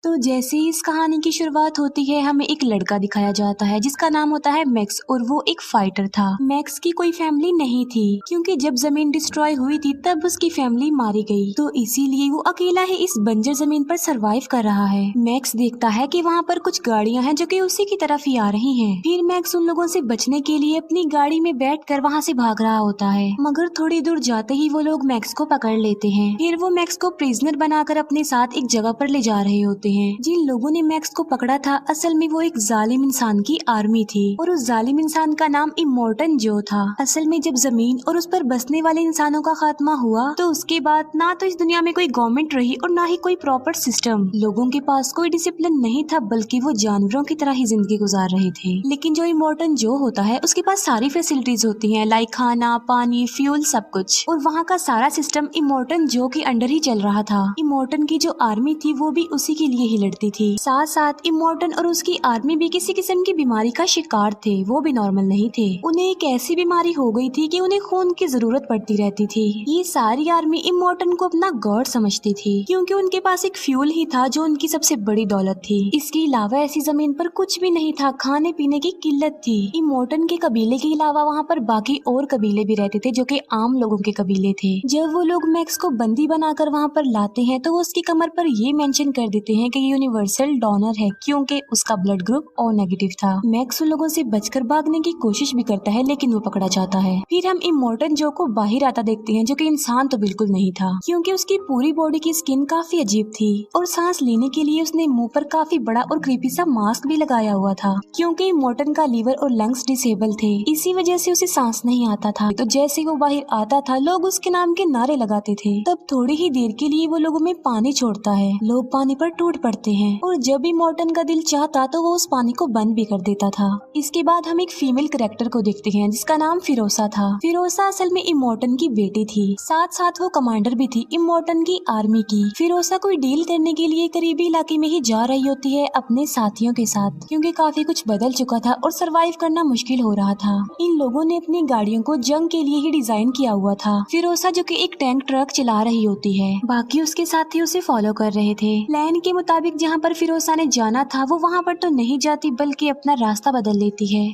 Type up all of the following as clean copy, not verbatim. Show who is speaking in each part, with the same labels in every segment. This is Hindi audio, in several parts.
Speaker 1: तो जैसे ही इस कहानी की शुरुआत होती है, हमें एक लड़का दिखाया जाता है जिसका नाम होता है मैक्स, और वो एक फाइटर था। मैक्स की कोई फैमिली नहीं थी, क्योंकि जब जमीन डिस्ट्रॉय हुई थी तब उसकी फैमिली मारी गई, तो इसीलिए वो अकेला ही इस बंजर जमीन पर सरवाइव कर रहा है। मैक्स देखता है कि वहाँ पर कुछ गाड़ियाँ हैं जो कि उसी की तरफ ही आ रही हैं। फिर मैक्स उन लोगों से बचने के लिए अपनी गाड़ी में बैठकर वहाँ से भाग रहा होता है, मगर थोड़ी दूर जाते ही वो लोग मैक्स को पकड़ लेते हैं। फिर वो मैक्स को प्रिजनर बनाकर अपने साथ एक जगह पर ले जा रहे होते हैं। जिन लोगों ने मैक्स को पकड़ा था, असल में वो एक जालिम इंसान की आर्मी थी, और उस जालिम इंसान का नाम इमोर्टन जो था। असल में जब जमीन और उस पर बसने वाले इंसानों का खात्मा हुआ, तो उसके बाद ना तो इस दुनिया में कोई गवर्नमेंट रही और ना ही कोई प्रॉपर सिस्टम। लोगों के पास कोई डिसिप्लिन नहीं था, बल्कि वो जानवरों की तरह ही जिंदगी गुजार रहे थे। लेकिन जो इमोर्टन जो होता है, उसके पास सारी फैसिलिटीज होती हैं, लाइक खाना, पानी, फ्यूल, सब कुछ, और वहाँ का सारा सिस्टम इमोर्टन जो के अंडर ही चल रहा था। इमोर्टन की जो आर्मी थी वो भी उसी के लिए ही लड़ती थी। साथ साथ इमोर्टन और उसकी आर्मी भी किसी किस्म की बीमारी का शिकार थे, वो भी नॉर्मल नहीं थे। उन्हें एक ऐसी बीमारी हो गई थी कि उन्हें खून की जरूरत पड़ती रहती थी। ये सारी आर्मी इमोर्टन को अपना गॉड समझती थी, क्योंकि उनके पास एक फ्यूल ही था जो उनकी सबसे बड़ी दौलत थी। इसके अलावा ऐसी जमीन पर कुछ भी नहीं था, खाने पीने की किल्लत थी। इमोर्टन के कबीले के अलावा वहाँ पर बाकी और कबीले भी रहते थे जो कि आम लोगों के कबीले थे। जब वो लोग मैक्स को बंदी बनाकर वहाँ पर लाते हैं, तो वो उसकी कमर पर ये मेंशन कर देते हैं कि यूनिवर्सल डोनर है, क्योंकि उसका ब्लड ग्रुप ओ नेगेटिव था। मैक्स उन लोगों से बचकर भागने की कोशिश भी करता है, लेकिन वो पकड़ा जाता है। फिर हम इमोर्टन जो को बाहर आता देखते हैं, जो कि इंसान तो बिल्कुल नहीं था, क्योंकि उसकी पूरी बॉडी की स्किन काफी अजीब थी, और सांस लेने के लिए उसने मुंह पर काफी बड़ा और क्रीपी सा मास्क भी लगाया हुआ था, क्योंकि इमोर्टन का लीवर और लंग्स डिसेबल थे, इसी वजह से उसे सांस नहीं आता था। तो जैसे वो बाहर आता था, लोग उसके नाम के नारे लगाते थे। तब थोड़ी ही देर के लिए वो लोगों में पानी छोड़ता है, लोग पानी पर टूट पड़ते हैं, और जब इमोर्टन का दिल चाहता तो वो उस पानी को बंद भी कर देता था। इसके बाद हम एक फीमेल कैरेक्टर को देखते हैं जिसका नाम फिरोसा था। फिरोसा असल में इमोर्टन की बेटी थी, साथ साथ वो कमांडर भी थी इमोर्टन की आर्मी की। फिरोसा कोई डील करने के लिए करीबी इलाके में ही जा रही होती है अपने साथियों के साथ, क्योंकि काफी कुछ बदल चुका था और सरवाइव करना मुश्किल हो रहा था। इन लोगों ने अपनी गाड़ियों को जंग के लिए ही डिजाइन किया हुआ था। फिरोसा जो कि एक टैंक ट्रक चला रही होती है, बाकी उसके साथी उसे फॉलो कर रहे थे। प्लान के मुताबिक जहाँ पर फिरोसा ने जाना था, वो वहाँ पर तो नहीं जाती, बल्कि अपना रास्ता बदल लेती है।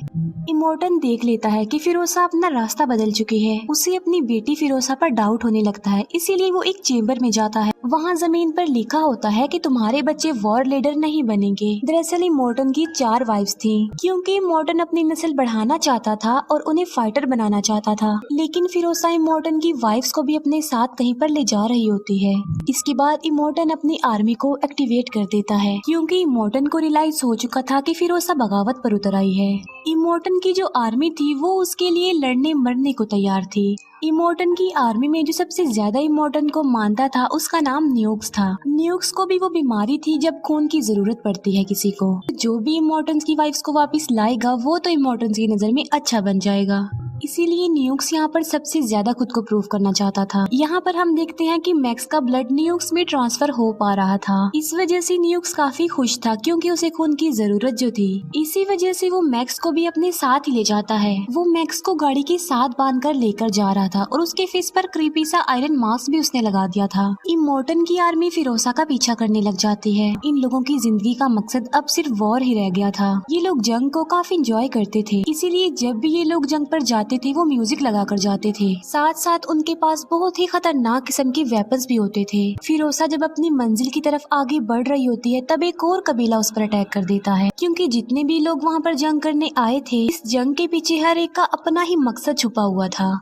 Speaker 1: इमोर्टन देख लेता है कि फिरोसा अपना रास्ता बदल चुकी है। उसे अपनी बेटी फिरोसा पर डाउट होने लगता है, इसीलिए वो एक चेम्बर में जाता है। वहाँ जमीन पर लिखा होता है कि तुम्हारे बच्चे वॉर लीडर नहीं बनेंगे। दरअसल इमोर्टन की 4 वाइफ्स थी, क्योंकि इमोर्टन अपनी नस्ल बढ़ाना चाहता था और उन्हें फाइटर बनाना चाहता था। लेकिन फिरोसा इमोर्टन की वाइफ्स को भी अपने साथ कहीं पर ले जा रही होती है। इसके बाद इमोर्टन अपनी आर्मी को एक्टिवेट कर देता है, क्योंकि इमोर्टन को रियलाइज हो चुका था कि फिरोसा बगावत पर उतर आई है। इमोर्टन की जो आर्मी थी वो उसके लिए लड़ने मरने को तैयार थी। इमोर्टन की आर्मी में जो सबसे ज्यादा इमोर्टन को मानता था, उसका नाम न्यूक्स था। न्यूक्स को भी वो बीमारी थी जब खून की जरूरत पड़ती है किसी को। जो भी इमोर्टन्स की वाइफ्स को वापस लाएगा, वो तो इमोर्टन्स की नजर में अच्छा बन जाएगा। इसीलिए न्यूक्स यहाँ पर सबसे ज्यादा खुद को प्रूव करना चाहता था। यहाँ पर हम देखते हैं कि मैक्स का ब्लड न्यूक्स में ट्रांसफर हो पा रहा था। इस वजह से न्यूक्स काफी खुश था, क्योंकि उसे खून की जरूरत जो थी। इसी वजह से वो मैक्स को भी अपने साथ ही ले जाता है। वो मैक्स को गाड़ी के साथ बांधकर लेकर जा रहा था, और उसके फेस पर क्रीपी सा आयरन मास्क भी उसने लगा दिया था। इमोर्टन की आर्मी फिरोसा का पीछा करने लग जाती है। इन लोगों की जिंदगी का मकसद अब सिर्फ वॉर ही रह गया था। ये लोग जंग को काफी इंजॉय करते थे, इसीलिए जब भी ये लोग जंग पर जाते थे, वो म्यूजिक लगा कर जाते थे। साथ साथ उनके पास बहुत ही खतरनाक किस्म के वेपन्स भी होते थे। फिरोसा जब अपनी मंजिल की तरफ आगे बढ़ रही होती है, तब एक और कबीला उस पर अटैक कर देता है, क्योंकि जितने भी लोग वहाँ पर जंग करने आए थे, इस जंग के पीछे हर एक का अपना ही मकसद छुपा हुआ था।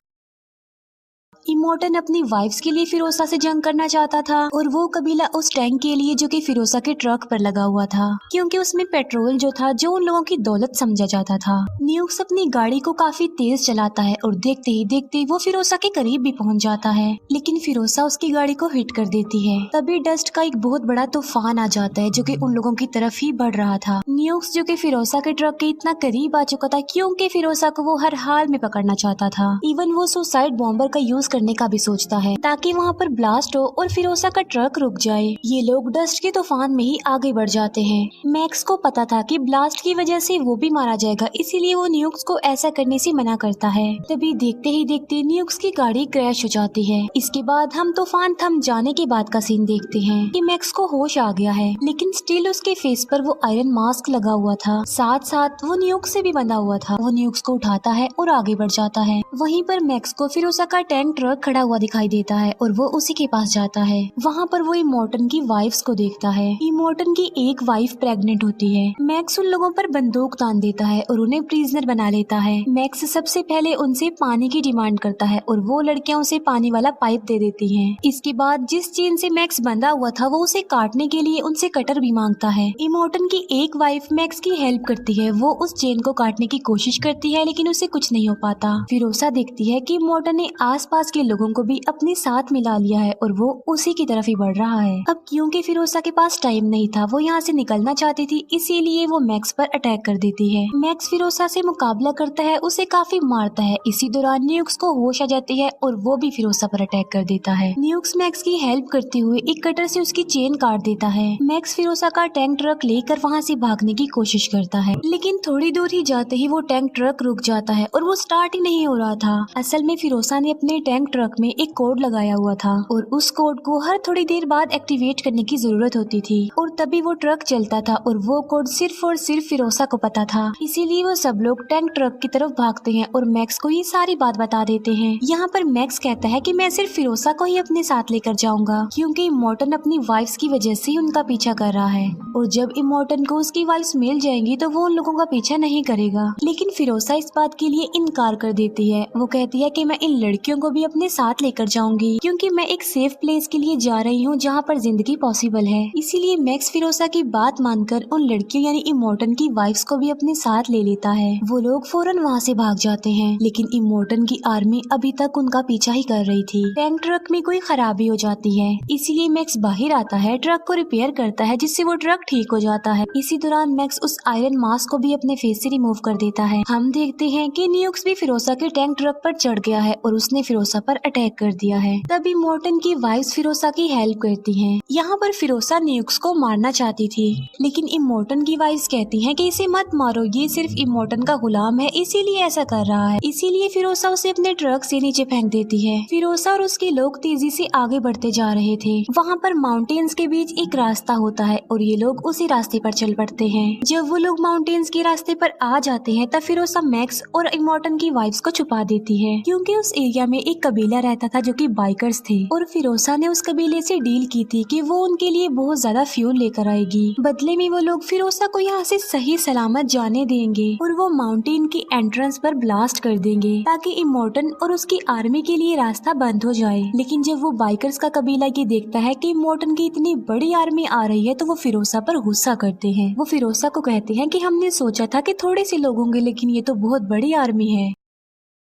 Speaker 1: इमोर्टन अपनी वाइफ्स के लिए फिरोसा से जंग करना चाहता था, और वो कबीला उस टैंक के लिए जो कि फिरोसा के ट्रक पर लगा हुआ था, क्योंकि उसमें पेट्रोल जो था, जो उन लोगों की दौलत समझा जाता था। न्यूक्स अपनी गाड़ी को काफी तेज चलाता है, और देखते ही देखते वो फिरोसा के करीब भी पहुंच जाता है, लेकिन फिरोसा उसकी गाड़ी को हिट कर देती है। तभी डस्ट का एक बहुत बड़ा तूफान आ जाता है, जो कि उन लोगों की तरफ ही बढ़ रहा था। न्यूक्स जो कि फिरोसा के ट्रक के इतना करीब आ चुका था, क्योंकि फिरोसा को वो हर हाल में पकड़ना चाहता था। इवन वो सुसाइड बॉम्बर का यूज करने का भी सोचता है ताकि वहाँ पर ब्लास्ट हो और फिरोसा का ट्रक रुक जाए। ये लोग डस्ट के तूफान में ही आगे बढ़ जाते हैं। मैक्स को पता था कि ब्लास्ट की वजह से वो भी मारा जाएगा, इसीलिए वो न्यूक्स को ऐसा करने से मना करता है। तभी देखते ही देखते न्यूक्स की गाड़ी क्रैश हो जाती है। इसके बाद हम तूफान थम जाने के बाद का सीन देखते हैं कि मैक्स को होश आ गया है, लेकिन स्टिल उसके फेस पर वो आयरन मास्क लगा हुआ था, साथ साथ वो न्यूक्स से भी बंधा हुआ था। वो न्यूक्स को उठाता है और आगे बढ़ जाता है। वहीं पर मैक्स को फिरोसा का टैंक ट्रक खड़ा हुआ दिखाई देता है और वो उसी के पास जाता है। वहाँ पर वो इमोर्टन की वाइफ्स को देखता है। इमोर्टन की एक वाइफ प्रेग्नेंट होती है। मैक्स उन लोगों पर बंदूक तान देता है और उन्हें प्रिजनर बना लेता है। मैक्स सबसे पहले उनसे पानी की डिमांड करता है और वो लड़कियां उसे पानी वाला पाइप दे देती हैं। इसके बाद जिस चेन से मैक्स बंधा हुआ था वो उसे काटने के लिए उनसे कटर भी मांगता है। इमोर्टन की एक वाइफ मैक्स की हेल्प करती है। वो उस चेन को काटने की कोशिश करती है, लेकिन उसे कुछ नहीं हो पाता। फिरोसा देखती है कि इमोर्टन ने आसपास के लोगों को भी अपने साथ मिला लिया है और वो उसी की तरफ ही बढ़ रहा है। अब क्योंकि फिरोसा के पास टाइम नहीं था, वो यहाँ से निकलना चाहती थी, इसीलिए वो मैक्स पर अटैक कर देती है। मैक्स फिरोसा से मुकाबला करता है, उसे काफी मारता है। इसी दौरान न्यूक्स को होश आ जाती है और वो भी फिरोसा पर अटैक कर देता है। न्यूक्स मैक्स की हेल्प करते हुए एक कटर से उसकी चेन काट देता है। मैक्स फिरोसा का टैंक ट्रक लेकर वहाँ से भागने की कोशिश करता है, लेकिन थोड़ी दूर ही जाते ही वो टैंक ट्रक रुक जाता है और वो स्टार्ट ही नहीं हो रहा था। असल में फिरोसा ने अपने टैंक ट्रक में एक कोड लगाया हुआ था और उस कोड को हर थोड़ी देर बाद एक्टिवेट करने की जरूरत होती थी और तभी वो ट्रक चलता था और वो कोड सिर्फ और सिर्फ फिरोसा को पता था। इसीलिए वो सब लोग टैंक ट्रक की तरफ भागते हैं और मैक्स को ये सारी बात बता देते हैं। यहाँ पर मैक्स कहता है कि मैं सिर्फ फिरोसा को ही अपने साथ लेकर जाऊंगा, क्योंकि इमोर्टन अपनी वाइफ्स की वजह से उनका पीछा कर रहा है और जब इमोर्टन को उसकी वाइफ्स मिल जाएंगी तो वो उन लोगों का पीछा नहीं करेगा। लेकिन फिरोसा इस बात के लिए इनकार कर देती है। वो कहती है कि मैं इन लड़कियों को भी अपने साथ लेकर जाऊंगी, क्योंकि मैं एक सेफ प्लेस के लिए जा रही हूँ जहाँ पर जिंदगी पॉसिबल है। इसीलिए मैक्स फिरोसा की बात मानकर उन लड़कियों यानी इमोर्टन की वाइफ्स को भी अपने साथ ले लेता है। वो लोग फौरन वहाँ से भाग जाते हैं, लेकिन इमोर्टन की आर्मी अभी तक उनका पीछा ही कर रही थी। टैंक ट्रक में कोई खराबी हो जाती है, इसीलिए मैक्स बाहर आता है, ट्रक को रिपेयर करता है, जिससे वो ट्रक ठीक हो जाता है। इसी दौरान मैक्स उस आयरन मास्क को भी अपने फेस से रिमूव कर देता है। हम देखते हैं कि न्यूक्स भी फिरोसा के टैंक ट्रक पर चढ़ गया है और उसने फिरोसा पर अटैक कर दिया है। तब इमोर्टन की वाइफ्स फिरोसा की हेल्प करती हैं। यहाँ पर फिरोसा न्यूक्स को मारना चाहती थी, लेकिन इमोर्टन की वाइफ्स कहती हैं कि इसे मत मारो, ये सिर्फ इमोर्टन का गुलाम है, इसीलिए ऐसा कर रहा है। इसीलिए फिरोसा उसे अपने ट्रक से नीचे फेंक देती है। फिरोसा और उसके लोग तेजी से आगे बढ़ते जा रहे थे। वहाँ पर माउंटेन्स के बीच एक रास्ता होता है और ये लोग उसी रास्ते पर चल पड़ते हैं। जब वो लोग माउंटेन्स के रास्ते पर आ जाते हैं तब फिरोसा मैक्स और इमोर्टन की वाइफ्स को छुपा देती है, क्योंकि उस एरिया में एक कबीला रहता था जो कि बाइकर्स थे और फिरोसा ने उस कबीले से डील की थी कि वो उनके लिए बहुत ज्यादा फ्यूल लेकर आएगी। बदले में वो लोग फिरोसा को यहाँ से सही सलामत जाने देंगे और वो माउंटेन की एंट्रेंस पर ब्लास्ट कर देंगे ताकि इमोर्टन और उसकी आर्मी के लिए रास्ता बंद हो जाए। लेकिन जब वो बाइकर्स का कबीला ये देखता है कि इमोर्टन की इतनी बड़ी आर्मी आ रही है तो वो फिरोसा पर गुस्सा करते हैं। वो फिरोसा को कहते हैं कि हमने सोचा था कि थोड़े से लोग होंगे, लेकिन ये तो बहुत बड़ी आर्मी है।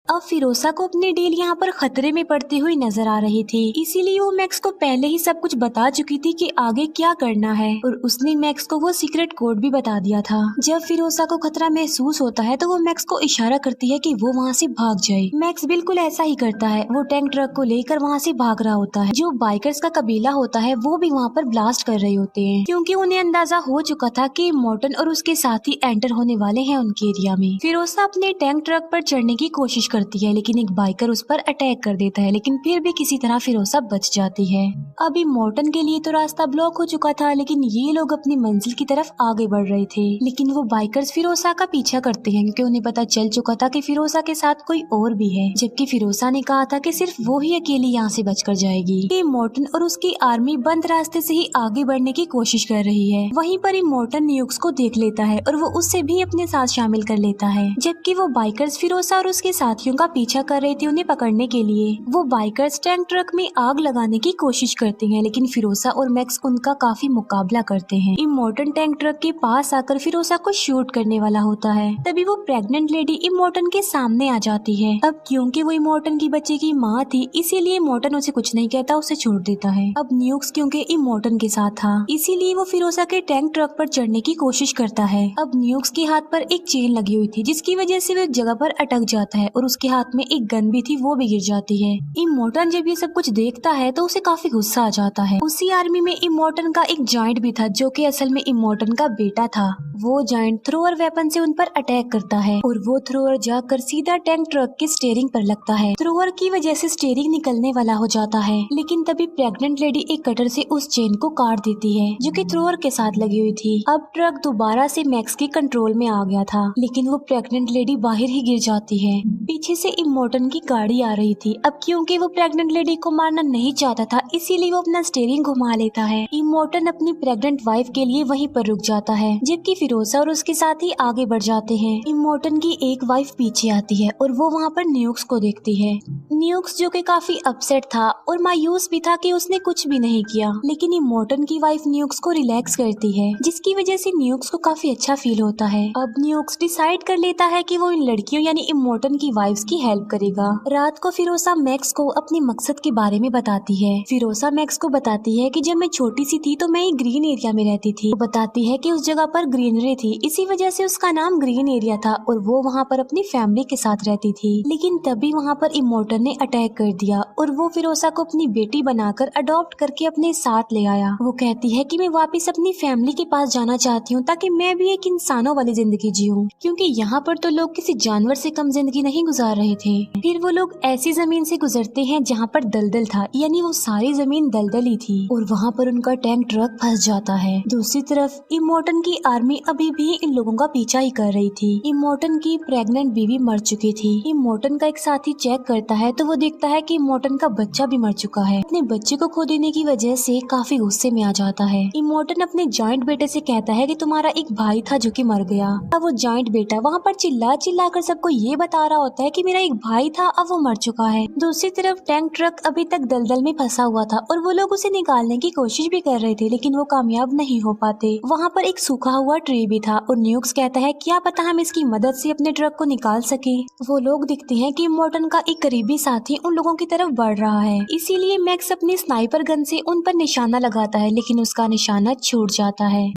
Speaker 1: अब फिरोसा को अपनी डील यहाँ पर खतरे में पड़ती हुई नजर आ रही थी, इसीलिए वो मैक्स को पहले ही सब कुछ बता चुकी थी कि आगे क्या करना है और उसने मैक्स को वो सीक्रेट कोड भी बता दिया था। जब फिरोसा को खतरा महसूस होता है तो वो मैक्स को इशारा करती है कि वो वहाँ से भाग जाए। मैक्स बिल्कुल ऐसा ही करता है। वो टैंक ट्रक को लेकर वहाँ से भाग रहा होता है। जो बाइकर्स का कबीला होता है वो भी वहाँ पर ब्लास्ट कर रहे होते हैं, क्योंकि उन्हें अंदाजा हो चुका था कि इमोर्टन और उसके साथी एंटर होने वाले हैं उनके एरिया में। फिरोसा अपने टैंक ट्रक पर चढ़ने की कोशिश करती है, लेकिन एक बाइकर उस पर अटैक कर देता है, लेकिन फिर भी किसी तरह फिरोसा बच जाती है। अब इमोर्टन के लिए तो रास्ता ब्लॉक हो चुका था, लेकिन ये लोग अपनी मंजिल की तरफ आगे बढ़ रहे थे। लेकिन वो बाइकर्स फिरोसा का पीछा करते हैं, क्योंकि उन्हें पता चल चुका था कि फिरोसा के साथ कोई और भी है, जबकि फिरोसा ने कहा था कि सिर्फ वो ही अकेली यहाँ से बचकर जाएगी। इमोर्टन और उसकी आर्मी बंद रास्ते से ही आगे बढ़ने की कोशिश कर रही है। वहीं पर इमोर्टन न्यूक्स को देख लेता है और वो उससे भी अपने साथ शामिल कर लेता है, जबकि वो बाइकर्स फिरोसा और उसके साथियों का पीछा कर रहे थे उन्हें पकड़ने के लिए। वो बाइकर्स टैंक ट्रक में आग लगाने की कोशिश करते हैं, लेकिन फिरोसा और मैक्स उनका काफी मुकाबला करते हैं। इमोर्टन टैंक ट्रक के पास आकर फिरोसा को शूट करने वाला होता है। तभी वो प्रेग्नेंट लेडी इमोर्टन के सामने आ जाती है। अब क्योंकि वो इमोर्टन की बच्चे की माँ थी, इसीलिए इमोर्टन उसे कुछ नहीं कहता, उसे छोड़ देता है। अब न्यूक्स क्योंकि इमोर्टन के साथ था, इसीलिए वो फिरोसा के टैंक ट्रक पर चढ़ने की कोशिश करता है। अब न्यूक्स के हाथ पर एक चेन लगी हुई थी, जिसकी वजह से वो जगह पर अटक जाता है और उसके हाथ में एक गन भी थी वो भी गिर जाती है। इमोर्टन जब ये सब कुछ देखता है तो उसे काफी गुस्सा आ जाता है। उसी आर्मी में इमोर्टन का एक जायंट भी था जो कि असल में इमोर्टन का बेटा था। वो जायंट थ्रोअर वेपन से उन पर अटैक करता है और वो थ्रोअर जाकर सीधा टैंक ट्रक के स्टीयरिंग पर लगता है। थ्रोअर की वजह से स्टीयरिंग निकलने वाला हो जाता है, लेकिन तभी प्रेग्नेंट लेडी एक कटर से उस चेन को काट देती है जो कि थ्रोअर के साथ लगी हुई थी। अब ट्रक दोबारा से मैक्स के कंट्रोल में आ गया था, लेकिन वो प्रेग्नेंट लेडी बाहर ही गिर जाती है। पीछे से इमोर्टन की गाड़ी आ रही थी। अब क्योंकि वो प्रेग्नेंट लेडी को मारना नहीं चाहता था, इसीलिए वो अपना स्टीयरिंग घुमा लेता है। इमोर्टन अपनी प्रेग्नेंट वाइफ के लिए वहीं पर रुक जाता है, जबकि फिरोसा और उसके साथ ही आगे बढ़ जाते हैं। इमोर्टन की एक वाइफ पीछे आती है और वो वहाँ पर न्यूक्स को देखती है। न्यूक्स जो कि काफी अपसेट था और मायूस भी था कि उसने कुछ भी नहीं किया, लेकिन इमोर्टन की वाइफ न्यूक्स को रिलैक्स करती है, जिसकी वजह से न्यूक्स को काफी अच्छा फील होता है। अब न्यूक्स डिसाइड कर लेता है कि वो इन लड़कियों यानी इमोर्टन की वाइफ्स की हेल्प करेगा। रात को फिरोसा मैक्स को अपने मकसद के बारे में बताती है। फिरोसा मैक्स को बताती है कि जब मैं छोटी सी थी तो मैं एक ग्रीन एरिया में रहती थी। वो बताती है कि उस जगह पर ग्रीनरी थी, इसी वजह से उसका नाम ग्रीन एरिया था और वो वहाँ पर अपनी फैमिली के साथ रहती थी। लेकिन तभी वहाँ पर इमोर्टन ने अटैक कर दिया और वो फिरोसा को अपनी बेटी बनाकर अडॉप्ट करके अपने साथ ले आया। वो कहती है कि मैं वापस अपनी फैमिली के पास जाना चाहती हूँ ताकि मैं भी एक इंसानों वाली जिंदगी जीऊँ, क्योंकि यहाँ पर तो लोग किसी जानवर से कम जिंदगी नहीं गुजार रहे थे। फिर वो लोग ऐसी जमीन से गुजरते हैं जहाँ पर दलदल था, यानी वो सारी जमीन दलदल ही थी और वहाँ पर उनका टैंक ट्रक फंस जाता है। दूसरी तरफ इमोर्टन की आर्मी अभी भी इन लोगों का पीछा ही कर रही थी। इमोर्टन की प्रेग्नेंट बीवी मर चुकी थी। इमोर्टन का एक साथी चेक करता है तो वो देखता है कि इमोर्टन का बच्चा भी मर चुका है। अपने बच्चे को खो देने की वजह से काफी गुस्से में आ जाता है। इमोर्टन अपने जॉइंट बेटे से कहता है कि तुम्हारा एक भाई था जो कि मर गया। अब वो जॉइंट बेटा वहाँ पर चिल्ला चिल्ला कर सबको ये बता रहा होता है कि मेरा एक भाई था, अब वो मर चुका है। दूसरी तरफ टैंक ट्रक अभी तक दलदल में फंसा हुआ था और वो लोग उसे निकालने की कोशिश भी कर रहे थे, लेकिन वो कामयाब नहीं हो पाते। वहाँ पर एक सूखा हुआ ट्री भी था और न्यूक्स कहता है क्या पता हम इसकी मदद से अपने ट्रक को निकाल सके। वो लोग दिखते हैं कि इमोर्टन का एक करीबी साथी उन लोगों की तरफ बढ़ रहा है, इसीलिए मैक्स अपनी स्नाइपर गन से उन पर निशाना लगाता है, लेकिन उसका निशाना छूट जाता है।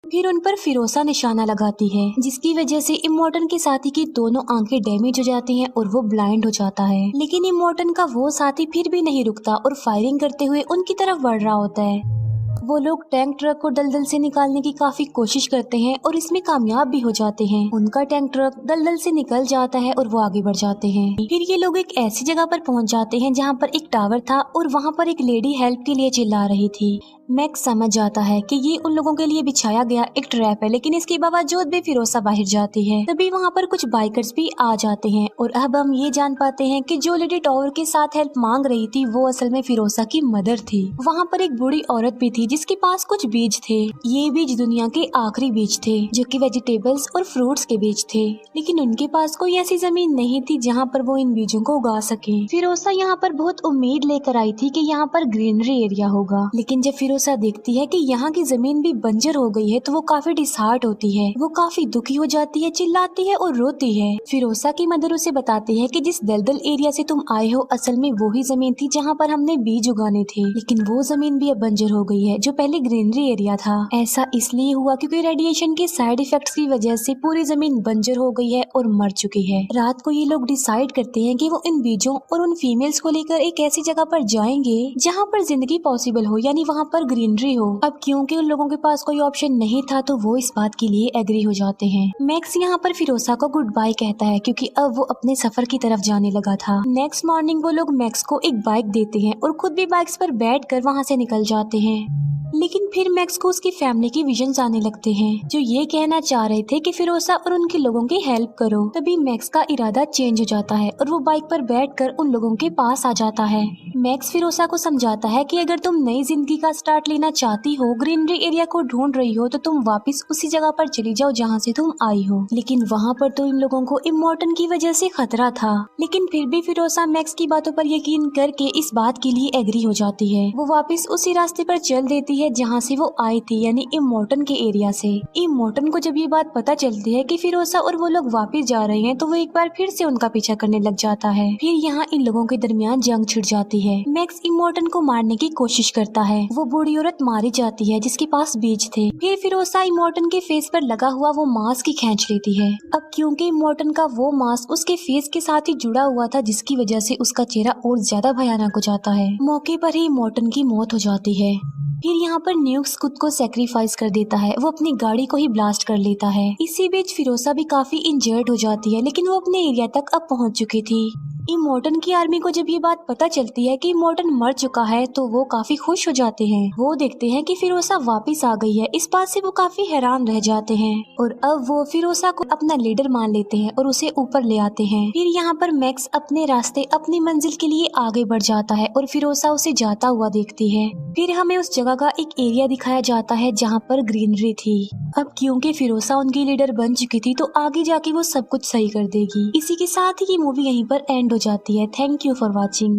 Speaker 1: फिर उन पर फिरोसा निशाना लगाती है, जिसकी वजह से इमोर्टन के साथी की दोनों आंखें डैमेज हो जाती हैं और वो ब्लाइंड हो जाता है। लेकिन इमोर्टन का वो साथी फिर भी नहीं रुकता और फायरिंग करते हुए उनकी तरफ बढ़ रहा होता है। वो लोग टैंक ट्रक को दलदल से निकालने की काफी कोशिश करते हैं और इसमें कामयाब भी हो जाते हैं। उनका टैंक ट्रक दलदल से निकल जाता है और वो आगे बढ़ जाते हैं। फिर ये लोग एक ऐसी जगह पर पहुंच जाते हैं जहां पर एक टावर था और वहां पर एक लेडी हेल्प के लिए चिल्ला रही थी। मैक्स समझ जाता है कि ये उन लोगों के लिए बिछाया गया एक ट्रैप है, लेकिन इसके बावजूद भी फिरोसा बाहर जाती है। तभी वहाँ पर कुछ बाइकर्स भी आ जाते हैं और अब हम ये जान पाते हैं कि जो लेडी टावर के साथ हेल्प मांग रही थी वो असल में फिरोसा की मदर थी। वहाँ पर एक बूढ़ी औरत भी थी जिसके पास कुछ बीज थे। ये बीज दुनिया के आखिरी बीज थे जो कि वेजिटेबल्स और फ्रूट्स के बीज थे, लेकिन उनके पास कोई ऐसी जमीन नहीं थी जहाँ पर वो इन बीजों को उगा सके। फिरोसा यहाँ पर बहुत उम्मीद लेकर आई थी कि यहाँ पर ग्रीनरी एरिया होगा, लेकिन जब फिरोसा देखती है कि यहाँ की जमीन भी बंजर हो गई है तो वो काफी डिसहार्ट होती है। वो काफी दुखी हो जाती है, चिल्लाती है और रोती है। फिरोसा की मदर उसे बताती है कि जिस दलदल एरिया से तुम आए हो असल में वही जमीन थी जहाँ पर हमने बीज उगाने थे, लेकिन वो जमीन भी अब बंजर हो गई है जो पहले ग्रीनरी एरिया था। ऐसा इसलिए हुआ क्योंकि रेडिएशन के साइड इफेक्ट्स की वजह से पूरी जमीन बंजर हो गई है और मर चुकी है। रात को ये लोग डिसाइड करते हैं कि वो इन बीजों और उन फीमेल्स को लेकर एक ऐसी जगह पर जाएंगे जहाँ पर जिंदगी पॉसिबल हो, यानी वहाँ पर ग्रीनरी हो। अब क्योंकि उन लोगों के पास कोई ऑप्शन नहीं था तो वो इस बात के लिए एग्री हो जाते हैं। मैक्स यहाँ पर फिरोसा को गुड बाय कहता है क्योंकि अब वो अपने सफर की तरफ जाने लगा था। नेक्स्ट मॉर्निंग वो लोग मैक्स को एक बाइक देते हैं और खुद भी बाइक्स पर बैठकर वहाँ से निकल जाते हैं। लेकिन फिर मैक्स को उसकी फैमिली के विजन्स आने लगते हैं जो ये कहना चाह रहे थे कि फिरोसा और उनके लोगों की हेल्प करो। तभी मैक्स का इरादा चेंज हो जाता है और वो बाइक पर बैठकर उन लोगों के पास आ जाता है। मैक्स फिरोसा को समझाता है कि अगर तुम नई जिंदगी का स्टार्ट लेना चाहती हो, ग्रीनरी एरिया को ढूंढ रही हो, तो तुम वापस उसी जगह पर चली जाओ जहाँ से तुम आई हो। लेकिन वहाँ पर तो इन लोगों को इमोर्टन की वजह से खतरा था, लेकिन फिर भी फिरोसा मैक्स की बातों पर यकीन करके इस बात के लिए एग्री हो जाती है। वो वापस उसी रास्ते पर चल देती है जहाँ से वो आई थी, यानी इमोर्टन के एरिया से। इमोर्टन को जब ये बात पता चलती है कि फिरोसा और वो लोग वापस जा रहे हैं तो वो एक बार फिर से उनका पीछा करने लग जाता है। फिर यहाँ इन लोगों के दरमियान जंग छिड़ जाती है। मैक्स इमोर्टन को मारने की कोशिश करता है। वो बूढ़ी औरत मारी जाती है जिसके पास बीज थे। फिर फिरोसा इमोर्टन के फेस पर लगा हुआ वो मास्क ही खींच लेती है। अब क्योंकि इमोर्टन का वो मास्क उसके फेस के साथ ही जुड़ा हुआ था, जिसकी वजह से उसका चेहरा और ज्यादा भयानक हो जाता है। मौके पर ही इमोर्टन की मौत हो जाती है। फिर यहाँ पर न्यूक्स खुद को सेक्रीफाइस कर देता है। वो अपनी गाड़ी को ही ब्लास्ट कर लेता है। इसी बीच फिरोसा भी काफी इंजर्ड हो जाती है, लेकिन वो अपने एरिया तक अब पहुँच चुकी थी। इमोर्टन की आर्मी को जब ये बात पता चलती है कि इमोर्टन मर चुका है तो वो काफी खुश हो जाते हैं। वो देखते हैं कि फिरोसा वापस आ गई है। इस बात से वो काफी हैरान रह जाते हैं और अब वो फिरोसा को अपना लीडर मान लेते हैं और उसे ऊपर ले आते हैं। फिर यहाँ पर मैक्स अपने रास्ते अपनी मंजिल के लिए आगे बढ़ जाता है और फिरोसा उसे जाता हुआ देखती है। फिर हमें उस जगह का एक एरिया दिखाया जाता है जहाँ पर ग्रीनरी थी। अब क्योंकि फिरोसा उनकी लीडर बन चुकी थी तो आगे जाके वो सब कुछ सही कर देगी। इसी के साथ ही ये मूवी यहीं पर एंड हो जाती है। Thank you for watching.